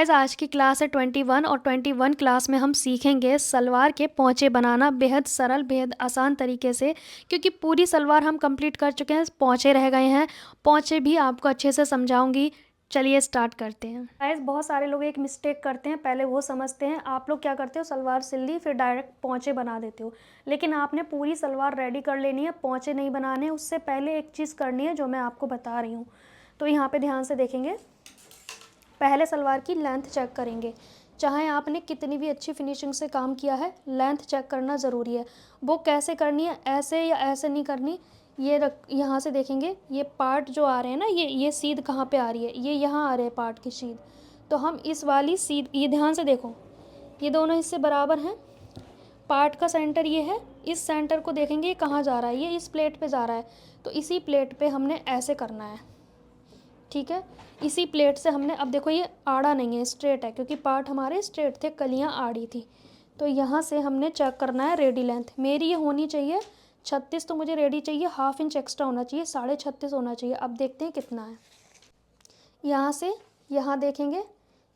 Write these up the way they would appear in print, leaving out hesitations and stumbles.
Guys आज की class है 21 और 21 क्लास में हम सीखेंगे सलवार के पोंचे बनाना बेहद सरल बेहद आसान तरीके से। क्योंकि पूरी सलवार हम कंप्लीट कर चुके हैं, पोंचे रह गए हैं। पोंचे भी आपको अच्छे से समझाऊंगी। चलिए स्टार्ट करते हैं। गाइस बहुत सारे लोग एक मिस्टेक करते हैं, पहले वो समझते हैं। आप लोग क्या करते हो, सलवार सिल ली फिर डायरेक्ट पोंचे बना देते हो। लेकिन आपने पूरी सलवार रेडी कर लेनी है, पोंचे नहीं बनाने। उससे पहले एक चीज़ करनी है जो मैं आपको बता रही हूँ। तो यहाँ पर ध्यान से देखेंगे। पहले सलवार की लेंथ चेक करेंगे। चाहे आपने कितनी भी अच्छी फिनिशिंग से काम किया है, लेंथ चेक करना ज़रूरी है। वो कैसे करनी है, ऐसे या ऐसे नहीं करनी। ये यहाँ से देखेंगे, ये पार्ट जो आ रहे हैं ना, ये सीध कहाँ पे आ रही है, ये यहाँ आ रहे हैं पार्ट की सीध। तो हम इस वाली सीध, ये ध्यान से देखो, ये दोनों हिस्से बराबर हैं। पार्ट का सेंटर ये है, इस सेंटर को देखेंगे ये कहाँ जा रहा है, ये इस प्लेट पे जा रहा है। तो इसी प्लेट पे हमने ऐसे करना है, ठीक है। इसी प्लेट से हमने, अब देखो ये आड़ा नहीं है, स्ट्रेट है, क्योंकि पार्ट हमारे स्ट्रेट थे, कलियां आड़ी थी। तो यहाँ से हमने चेक करना है रेडी लेंथ। मेरी ये होनी चाहिए 36, तो मुझे रेडी चाहिए ½ इंच एक्स्ट्रा होना चाहिए, 36.5 होना चाहिए। अब देखते हैं कितना है। यहाँ से यहाँ देखेंगे,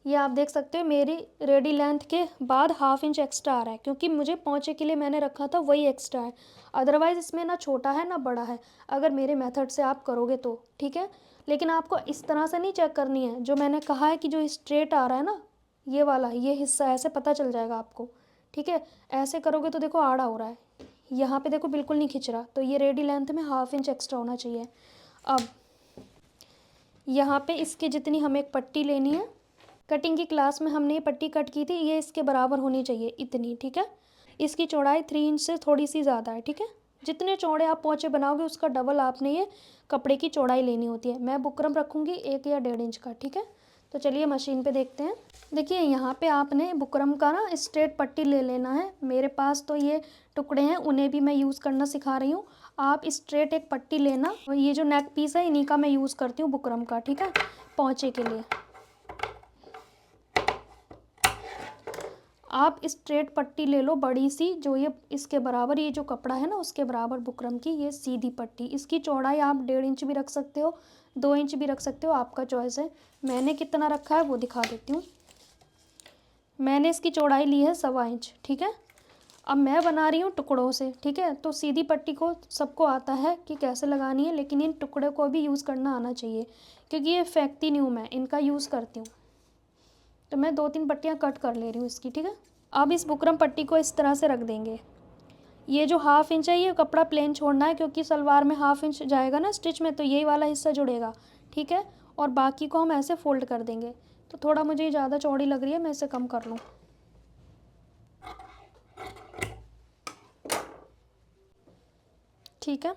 ये आप देख सकते हो मेरी रेडी लेंथ के बाद ½ इंच एक्स्ट्रा आ रहा है, क्योंकि मुझे पोंचे के लिए मैंने रखा था वही एक्स्ट्रा है। अदरवाइज़ इसमें ना छोटा है ना बड़ा है, अगर मेरे मेथड से आप करोगे तो, ठीक है। लेकिन आपको इस तरह से नहीं चेक करनी है, जो मैंने कहा है कि जो स्ट्रेट आ रहा है ना, ये वाला ये हिस्सा, ऐसे पता चल जाएगा आपको, ठीक है। ऐसे करोगे तो देखो आड़ा हो रहा है, यहाँ पे देखो बिल्कुल नहीं खिंच रहा। तो ये रेडी लेंथ में ½ इंच एक्स्ट्रा होना चाहिए। अब यहाँ पे इसके जितनी हमें एक पट्टी लेनी है, कटिंग की क्लास में हमने ये पट्टी कट की थी, ये इसके बराबर होनी चाहिए, इतनी, ठीक है। इसकी चौड़ाई 3 इंच से थोड़ी सी ज़्यादा है, ठीक है। जितने चौड़े आप पोंचे बनाओगे उसका डबल आपने ये कपड़े की चौड़ाई लेनी होती है। मैं बुकरम रखूँगी 1 या 1.5 इंच का, ठीक है। तो चलिए मशीन पे देखते हैं। देखिए यहाँ पे आपने बुकरम का ना स्ट्रेट पट्टी ले लेना है। मेरे पास तो ये टुकड़े हैं, उन्हें भी मैं यूज़ करना सिखा रही हूँ। आप स्ट्रेट एक पट्टी लेना, ये जो नेक पीस है इन्हीं का मैं यूज़ करती हूँ बुकरम का, ठीक है, पोंचे के लिए। आप स्ट्रेट पट्टी ले लो बड़ी सी, जो ये इसके बराबर, ये जो कपड़ा है ना उसके बराबर बुकरम की ये सीधी पट्टी। इसकी चौड़ाई आप 1.5 इंच भी रख सकते हो, 2 इंच भी रख सकते हो, आपका चॉइस है। मैंने कितना रखा है वो दिखा देती हूँ। मैंने इसकी चौड़ाई ली है 1.25 इंच, ठीक है। अब मैं बना रही हूँ टुकड़ों से, ठीक है। तो सीधी पट्टी को सबको आता है कि कैसे लगानी है, लेकिन इन टुकड़े को भी यूज़ करना आना चाहिए, क्योंकि ये फेंकती नहीं हूँ मैं, इनका यूज़ करती हूँ। तो मैं 2-3 पट्टियाँ कट कर ले रही हूँ इसकी, ठीक है। अब इस बुकरम पट्टी को इस तरह से रख देंगे। ये जो ½ इंच है ये कपड़ा प्लेन छोड़ना है, क्योंकि सलवार में ½ इंच जाएगा ना स्टिच में, तो यही वाला हिस्सा जुड़ेगा, ठीक है। और बाकी को हम ऐसे फोल्ड कर देंगे। तो थोड़ा मुझे ज़्यादा चौड़ी लग रही है, मैं इसे कम कर लूँ, ठीक है।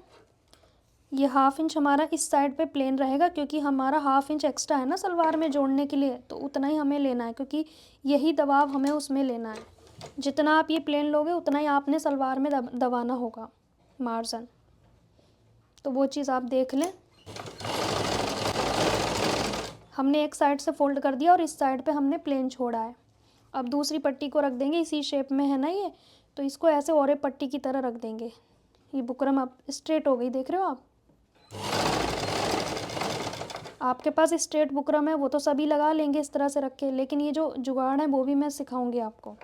ये ½ इंच हमारा इस साइड पे प्लेन रहेगा, क्योंकि हमारा ½ इंच एक्स्ट्रा है ना सलवार में जोड़ने के लिए, तो उतना ही हमें लेना है, क्योंकि यही दबाव हमें उसमें लेना है। जितना आप ये प्लेन लोगे उतना ही आपने सलवार में दबाना होगा मार्जिन। तो वो चीज़ आप देख लें। हमने एक साइड से फोल्ड कर दिया और इस साइड पे हमने प्लेन छोड़ा है। अब दूसरी पट्टी को रख देंगे, इसी शेप में है ना ये, तो इसको ऐसे और एक पट्टी की तरह रख देंगे। ये बुकरम अब स्ट्रेट हो गई, देख रहे हो आप। आपके पास स्ट्रेट बुकरम है वो तो सभी लगा लेंगे इस तरह से रख के, लेकिन ये जो जुगाड़ है वो भी मैं सिखाऊंगी आपको।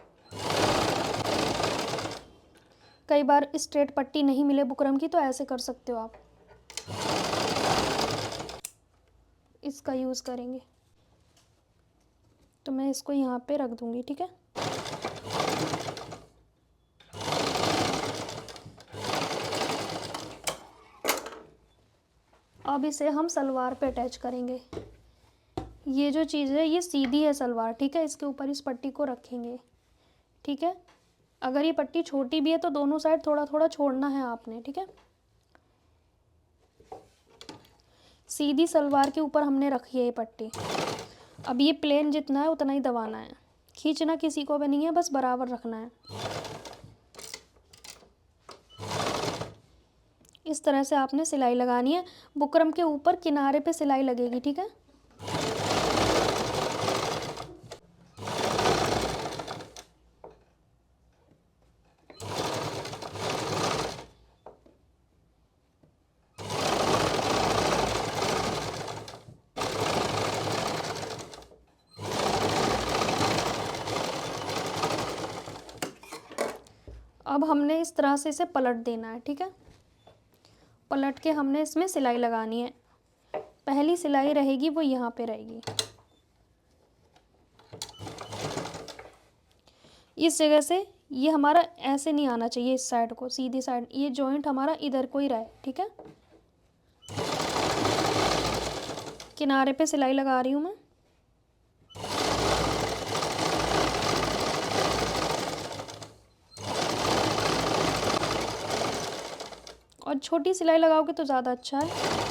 कई बार स्ट्रेट पट्टी नहीं मिले बुकरम की, तो ऐसे कर सकते हो आप, इसका यूज़ करेंगे। तो मैं इसको यहाँ पे रख दूँगी, ठीक है। अब इसे हम सलवार पे अटैच करेंगे। ये जो चीज़ है ये सीधी है सलवार, ठीक है। इसके ऊपर इस पट्टी को रखेंगे, ठीक है। अगर ये पट्टी छोटी भी है तो दोनों साइड थोड़ा थोड़ा छोड़ना है आपने, ठीक है। सीधी सलवार के ऊपर हमने रखी है ये पट्टी। अब ये प्लेन जितना है उतना ही दबाना है, खींचना किसी को भी नहीं है, बस बराबर रखना है। इस तरह से आपने सिलाई लगानी है। बुकरम के ऊपर किनारे पे सिलाई लगेगी, ठीक है। अब हमने इस तरह से इसे पलट देना है, ठीक है। पलट के हमने इसमें सिलाई लगानी है। पहली सिलाई रहेगी वो यहाँ पे रहेगी, इस जगह से। ये हमारा ऐसे नहीं आना चाहिए, इस साइड को, सीधी साइड, ये जॉइंट हमारा इधर को ही रहे, ठीक है। किनारे पे सिलाई लगा रही हूँ मैं। और छोटी सिलाई लगाओगे तो ज़्यादा अच्छा है।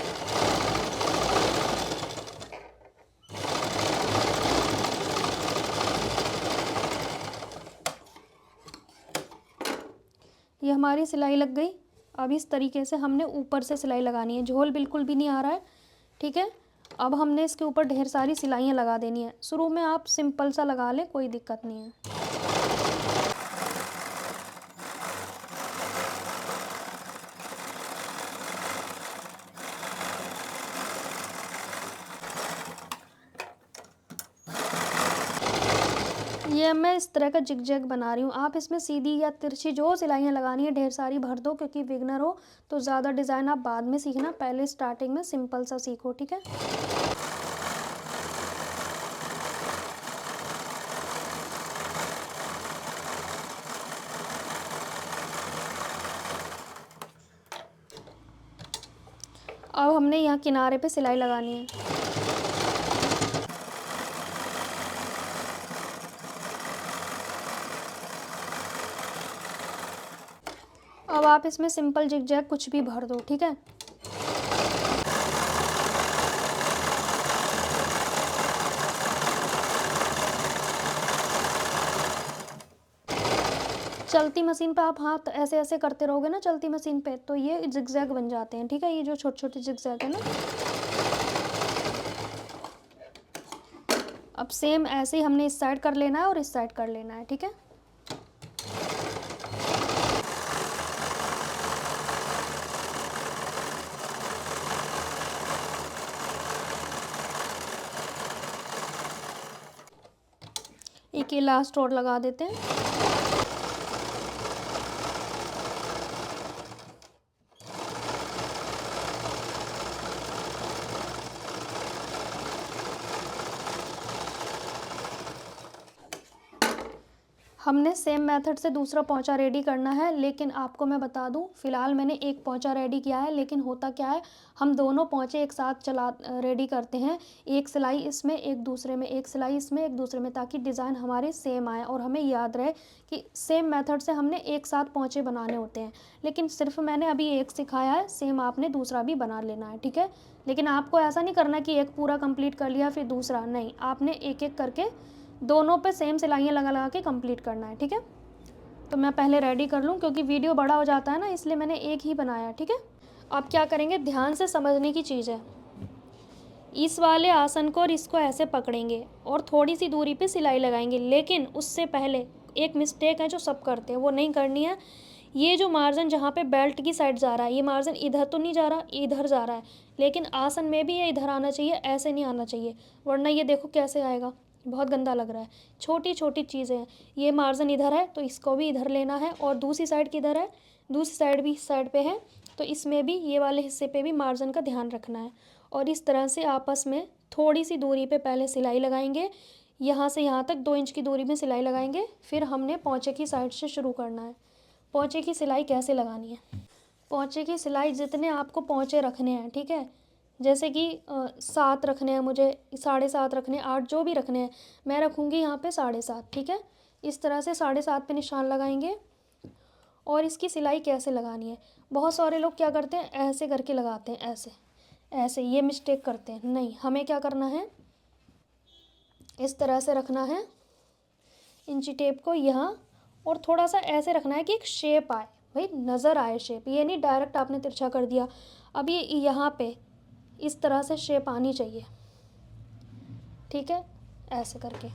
ये हमारी सिलाई लग गई। अब इस तरीके से हमने ऊपर से सिलाई लगानी है, झोल बिल्कुल भी नहीं आ रहा है, ठीक है। अब हमने इसके ऊपर ढेर सारी सिलाइयाँ लगा देनी है। शुरू में आप सिंपल सा लगा लें, कोई दिक्कत नहीं है। ये मैं इस तरह का जिगजैग बना रही हूँ। आप इसमें सीधी या तिरछी जो सिलाइयाँ लगानी है ढेर सारी भर दो, क्योंकि बिगनर हो तो ज़्यादा डिज़ाइन आप बाद में सीखना, पहले स्टार्टिंग में सिंपल सा सीखो, ठीक है। अब हमने यहाँ किनारे पे सिलाई लगानी है। अब आप इसमें सिंपल जिगजैग कुछ भी भर दो, ठीक है। चलती मशीन पे आप हाथ ऐसे ऐसे करते रहोगे ना चलती मशीन पे, तो ये जिगजैग बन जाते हैं, ठीक है। ये जो छोटे छोटे जिगजैग है ना, अब सेम ऐसे ही हमने इस साइड कर लेना है और इस साइड कर लेना है, ठीक है। एक ये लास्ट और लगा देते हैं। हमने सेम मेथड से दूसरा पोंचा रेडी करना है, लेकिन आपको मैं बता दूं, फ़िलहाल मैंने एक पोंचा रेडी किया है, लेकिन होता क्या है, हम दोनों पोंचे एक साथ रेडी करते हैं। एक सिलाई इसमें, एक दूसरे में, एक सिलाई इसमें, एक दूसरे में, ताकि डिज़ाइन हमारे सेम आए और हमें याद रहे कि सेम मेथड से हमने एक साथ पोंचे बनाने होते हैं। लेकिन सिर्फ मैंने अभी एक सिखाया है, सेम आपने दूसरा भी बना लेना है, ठीक है। लेकिन आपको ऐसा नहीं करना कि एक पूरा कंप्लीट कर लिया फिर दूसरा, नहीं, आपने एक एक करके दोनों पे सेम सिलाइयाँ लगा लगा के कंप्लीट करना है, ठीक है। तो मैं पहले रेडी कर लूँ, क्योंकि वीडियो बड़ा हो जाता है ना, इसलिए मैंने एक ही बनाया, ठीक है। अब क्या करेंगे, ध्यान से समझने की चीज़ है। इस वाले आसन को और इसको ऐसे पकड़ेंगे और थोड़ी सी दूरी पे सिलाई लगाएंगे, लेकिन उससे पहले एक मिस्टेक है जो सब करते हैं, वो नहीं करनी है। ये जो मार्जिन जहाँ पे बेल्ट की साइड जा रहा है, ये मार्जिन इधर तो नहीं जा रहा, इधर जा रहा है, लेकिन आसन में भी ये इधर आना चाहिए, ऐसे नहीं आना चाहिए, वरना ये देखो कैसे आएगा, बहुत गंदा लग रहा है। छोटी छोटी चीज़ें हैं। ये मार्जिन इधर है तो इसको भी इधर लेना है, और दूसरी साइड किधर है, दूसरी साइड भी इस साइड पे है, तो इसमें भी ये वाले हिस्से पे भी मार्जिन का ध्यान रखना है। और इस तरह से आपस में थोड़ी सी दूरी पे पहले सिलाई लगाएंगे, यहाँ से यहाँ तक 2 इंच की दूरी में सिलाई लगाएंगे। फिर हमने पोंचे की साइड से शुरू करना है। पोंचे की सिलाई कैसे लगानी है, पोंचे की सिलाई जितने आपको पोंचे रखने हैं, ठीक है, जैसे कि 7 रखने हैं मुझे, 7.5 रखने हैं, 8 जो भी रखने हैं, मैं रखूँगी यहाँ पे 7.5, ठीक है। इस तरह से 7.5 पे निशान लगाएंगे। और इसकी सिलाई कैसे लगानी है, बहुत सारे लोग क्या करते हैं, ऐसे करके लगाते हैं, ऐसे ऐसे, ये मिस्टेक करते हैं। नहीं, हमें क्या करना है, इस तरह से रखना है इंची टेप को यहाँ, और थोड़ा सा ऐसे रखना है कि एक शेप आए, भाई नज़र आए शेप, ये नहीं डायरेक्ट आपने तिरछा कर दिया। अब ये यहाँ पे इस तरह से शेप आनी चाहिए, ठीक है, ऐसे करके।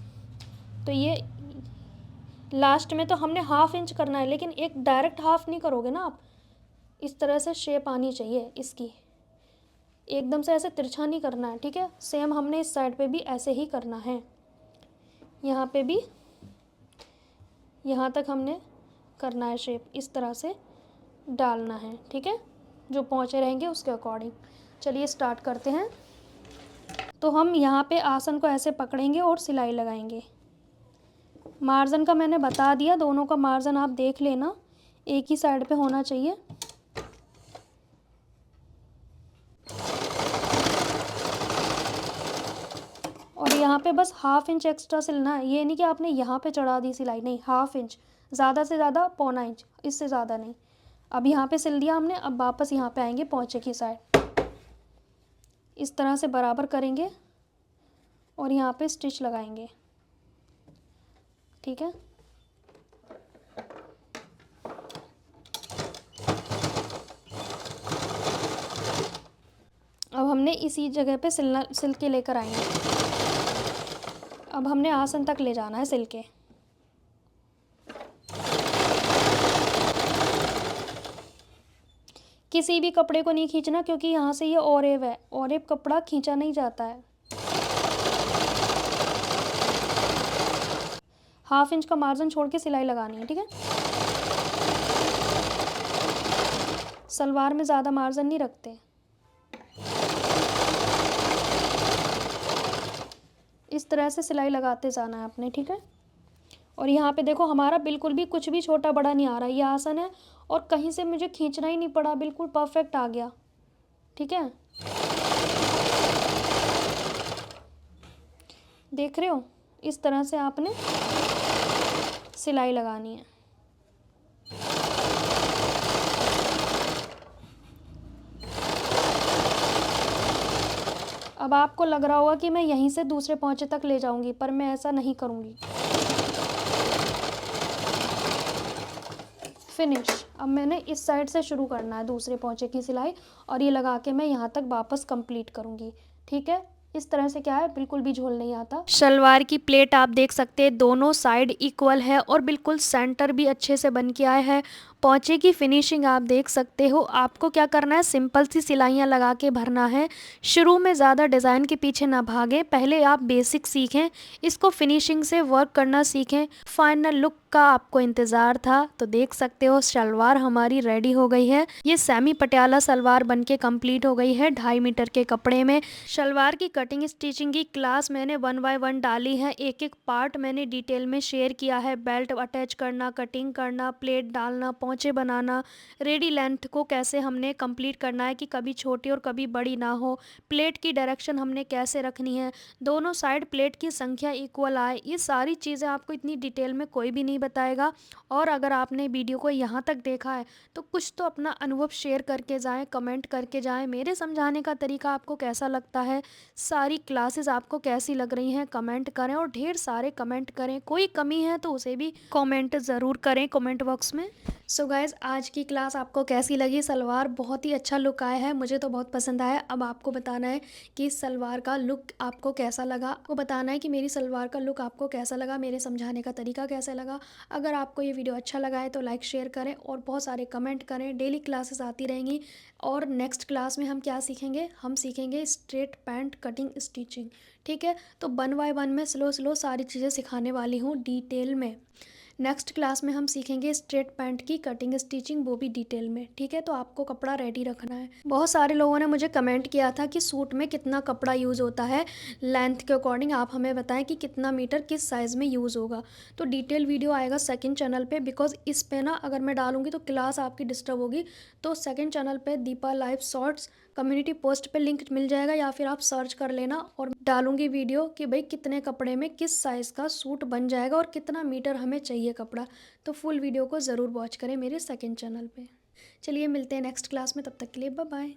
तो ये लास्ट में तो हमने 1/2 इंच करना है, लेकिन एक डायरेक्ट हाफ नहीं करोगे ना आप, इस तरह से शेप आनी चाहिए इसकी, एकदम से ऐसे तिरछा नहीं करना है, ठीक है। सेम हमने इस साइड पे भी ऐसे ही करना है, यहाँ पे भी यहाँ तक हमने करना है शेप, इस तरह से डालना है, ठीक है, जो पोंचे रहेंगे उसके अकॉर्डिंग। चलिए स्टार्ट करते हैं। तो हम यहाँ पे आसन को ऐसे पकड़ेंगे और सिलाई लगाएंगे। मार्जिन का मैंने बता दिया, दोनों का मार्जिन आप देख लेना, एक ही साइड पे होना चाहिए। और यहाँ पे बस 1/2 इंच एक्स्ट्रा सिलना है, ये नहीं कि आपने यहाँ पे चढ़ा दी सिलाई, नहीं, 1/2 इंच, ज़्यादा से ज़्यादा 1/4 इंच, इससे ज़्यादा नहीं। अब यहाँ पे सिल दिया हमने, अब वापस यहाँ पे आएंगे पोंचे की साइड, इस तरह से बराबर करेंगे और यहाँ पे स्टिच लगाएंगे, ठीक है। अब हमने इसी जगह पे सिल के लेकर आएंगे। अब हमने आसन तक ले जाना है सिल के। किसी भी कपड़े को नहीं खींचना, क्योंकि यहाँ से ये ओरेव है, ओरेव कपड़ा खींचा नहीं जाता है। 1/2 इंच का मार्जिन छोड़ के सिलाई लगानी है, ठीक है। सलवार में ज़्यादा मार्जिन नहीं रखते, इस तरह से सिलाई लगाते जाना है आपने, ठीक है। और यहाँ पे देखो हमारा बिल्कुल भी कुछ भी छोटा बड़ा नहीं आ रहा, ये आसन है और कहीं से मुझे खींचना ही नहीं पड़ा, बिल्कुल परफेक्ट आ गया, ठीक है। देख रहे हो, इस तरह से आपने सिलाई लगानी है। अब आपको लग रहा होगा कि मैं यहीं से दूसरे पोंचे तक ले जाऊंगी, पर मैं ऐसा नहीं करूंगी। फिनिश। अब मैंने इस साइड से शुरू करना है दूसरे पोंचे की सिलाई, और ये लगा के मैं यहाँ तक वापस कंप्लीट करूँगी, ठीक है। इस तरह से क्या है, बिल्कुल भी झोल नहीं आता। शलवार की प्लेट आप देख सकते हैं, दोनों साइड इक्वल है और बिल्कुल सेंटर भी अच्छे से बन के आया है। पोंचे की फिनिशिंग आप देख सकते हो। आपको क्या करना है, सिंपल सी सिलाइयाँ लगा के भरना है। शुरू में ज़्यादा डिज़ाइन के पीछे ना भागें, पहले आप बेसिक सीखें, इसको फिनिशिंग से वर्क करना सीखें। फाइनल लुक का आपको इंतज़ार था, तो देख सकते हो शलवार हमारी रेडी हो गई है। ये सेमी पटियाला सलवार बनके कंप्लीट हो गई है 2.5 मीटर के कपड़े में। शलवार की कटिंग स्टिचिंग की क्लास मैंने 1 बाय 1 डाली है, एक एक पार्ट मैंने डिटेल में शेयर किया है। बेल्ट अटैच करना, कटिंग करना, प्लेट डालना, पोंचे बनाना, रेडी लेंथ को कैसे हमने कंप्लीट करना है कि कभी छोटी और कभी बड़ी ना हो, प्लेट की डायरेक्शन हमने कैसे रखनी है, दोनों साइड प्लेट की संख्या इक्वल आए, ये सारी चीज़ें आपको इतनी डिटेल में कोई भी नहीं बताएगा। और अगर आपने वीडियो को यहाँ तक देखा है तो कुछ तो अपना अनुभव शेयर करके जाएं, कमेंट करके जाएं। मेरे समझाने का तरीका आपको कैसा लगता है, सारी क्लासेस आपको कैसी लग रही हैं, कमेंट करें और ढेर सारे कमेंट करें। कोई कमी है तो उसे भी कमेंट ज़रूर करें कमेंट बॉक्स में। सो गाइज़, आज की क्लास आपको कैसी लगी? सलवार बहुत ही अच्छा लुक आया है, मुझे तो बहुत पसंद आया। अब आपको बताना है कि सलवार का लुक आपको कैसा लगा। आपको बताना है कि मेरी सलवार का लुक आपको कैसा लगा, मेरे समझाने का तरीका कैसा लगा। अगर आपको ये वीडियो अच्छा लगा है तो लाइक शेयर करें और बहुत सारे कमेंट करें। डेली क्लासेस आती रहेंगी। और नेक्स्ट क्लास में हम क्या सीखेंगे, हम सीखेंगे स्ट्रेट पैंट कटिंग स्टिचिंग, ठीक है। तो 1 बाय 1 में स्लो सारी चीज़ें सिखाने वाली हूँ डिटेल में। नेक्स्ट क्लास में हम सीखेंगे स्ट्रेट पैंट की कटिंग स्टिचिंग, वो भी डिटेल में, ठीक है। तो आपको कपड़ा रेडी रखना है। बहुत सारे लोगों ने मुझे कमेंट किया था कि सूट में कितना कपड़ा यूज़ होता है, लेंथ के अकॉर्डिंग आप हमें बताएं कि कितना मीटर किस साइज़ में यूज़ होगा। तो डिटेल वीडियो आएगा सेकंड चैनल पे, बिकॉज इस पे ना अगर मैं डालूंगी तो क्लास आपकी डिस्टर्ब होगी। तो सेकंड चैनल पे Deepa live shorts community post पे लिंक मिल जाएगा, या फिर आप सर्च कर लेना। और डालूंगी वीडियो कि भाई कितने कपड़े में किस साइज़ का सूट बन जाएगा और कितना मीटर हमें चाहिए कपड़ा। तो फुल वीडियो को ज़रूर वॉच करें मेरे सेकंड चैनल पे। चलिए मिलते हैं नेक्स्ट क्लास में, तब तक के लिए बाय बाय।